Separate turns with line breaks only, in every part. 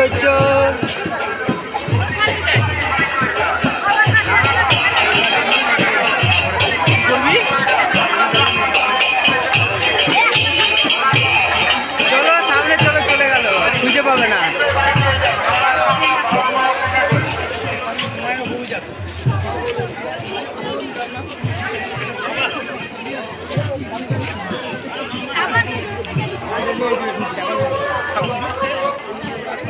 সৌন্দর্য। চলো সামনে চলো, চলে গেল, খুঁজে পাবে না।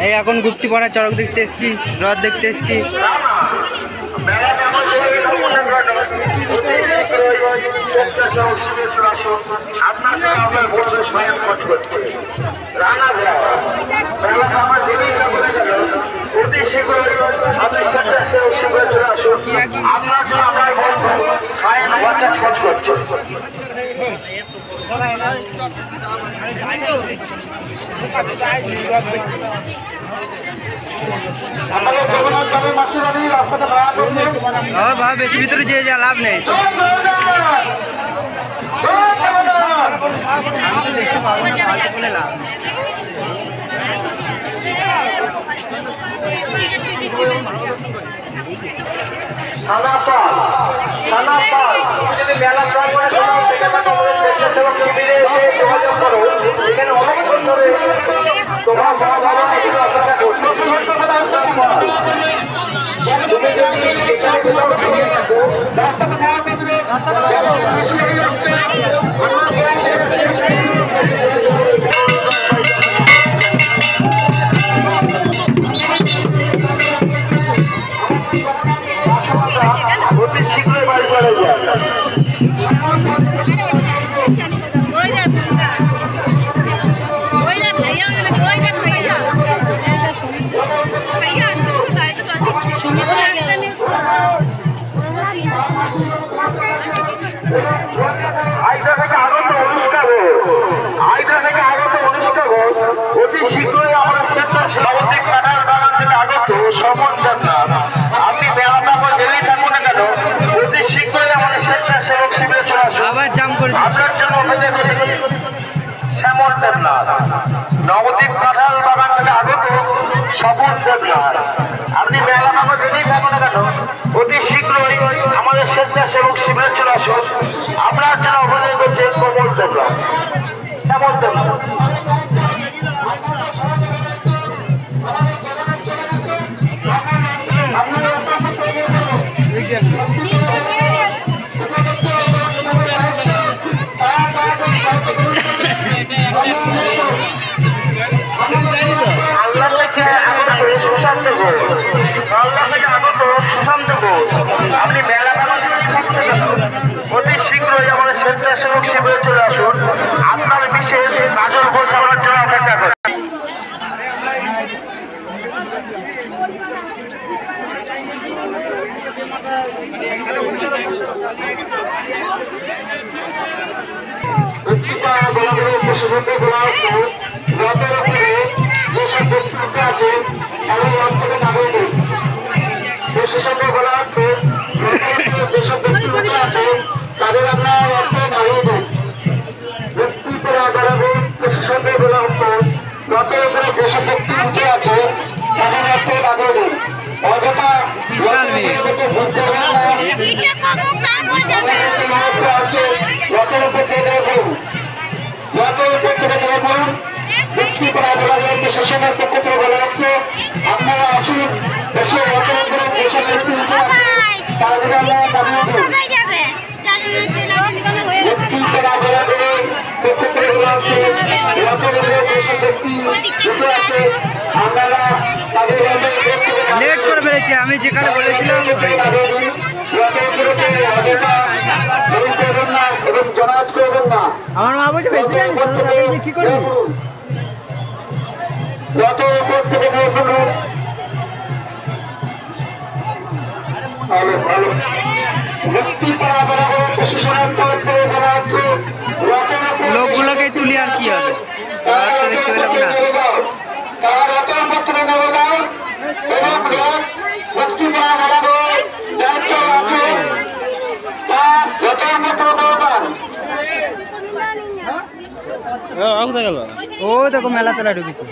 এই এখন গুপ্তিপাড়া চড়ক দেখতে এসছি, রথ দেখতে এসছি। বাবা বেশি ভিতরে যে যা লাভ নেই, আমি তো দেখতে পাবো না, ফালতু বলে লাভ নেই। শীঘ্রই বাড়ি চলে যায়। আইডা থেকে আগত অনুষ্কা ঘোষ অতি শীঘ্রই আমরা স্বাগতিক কাঁঠাল বাগান থেকে আগত সমন দেবনাথ, আপনি মেলাটা গেলেই থাকুন না কেন, অতি শীঘ্রই আমাদের স্বেচ্ছাসেবক শিবিরে চলে আসুন। আপনার জন্য অপেক্ষা করেছি শ্যামল দেবনাথ, নবদ্বীপ কাঁঠাল বাগান থেকে আগত স্বপন দেবনাথ, আপনি মেলাটা গেলেই থাকুন না কেন, অতি শীঘ্রই আমাদের স্বেচ্ছাসেবক শিবিরে চলে আসুন। আপনার জন্য অপেক্ষা করছে কমল দেবনাথ, শ্যামল দেবনাথ। সুশান্ত ঘোষ, আপনি মেলা অতি শীঘ্রই আমাদের স্বেচ্ছাসেবক শিবিরে চলে আসুন। আপনার বিশেষ কাজল ঘোষ আমার জন্য অপেক্ষা করেন। যেসব ব্যক্তিত্ব আছে বিশেষজ্ঞ বলা হচ্ছে, যেসব ব্যক্তিত্ব আছে তাদের আপনার অর্থ বাড়িয়ে দেন। ব্যক্তিত্বের আদালতে বিশেষজ্ঞ বলা হচ্ছে, রথের উপরে যেসব ব্যক্তি উঠে আছে তাদের অর্থ বাড়িয়ে দেন। অযথা রথের উপর থেকে দেখুন, রথের উপর থেকে দেখুন। ব্যক্তিত্বের আদালতের বিশেষজ্ঞের পক্ষ থেকে বলা হচ্ছে, আপনারা আসুন, দেশে রথের উপরে যেসব ব্যক্তি উঠে আছে তাদের আমরা বাড়িয়ে দেন। ব্যক্তিত্বের আদালতের পক্ষ থেকে বলা হচ্ছে, রথের উপরে যেসব ব্যক্তি উঠে আছে আপনারা তাদের লেট করে ফেলেছি, আমি যেখানে বলেছিলাম আমার মা বলছে বেশি জানিস কি করবি, রথের উপর থেকে লোকগুলোকে তুলি আর কি হবে, দেখতে পেলাম না। ও দেখো মেলা তোলা ঢুকেছে।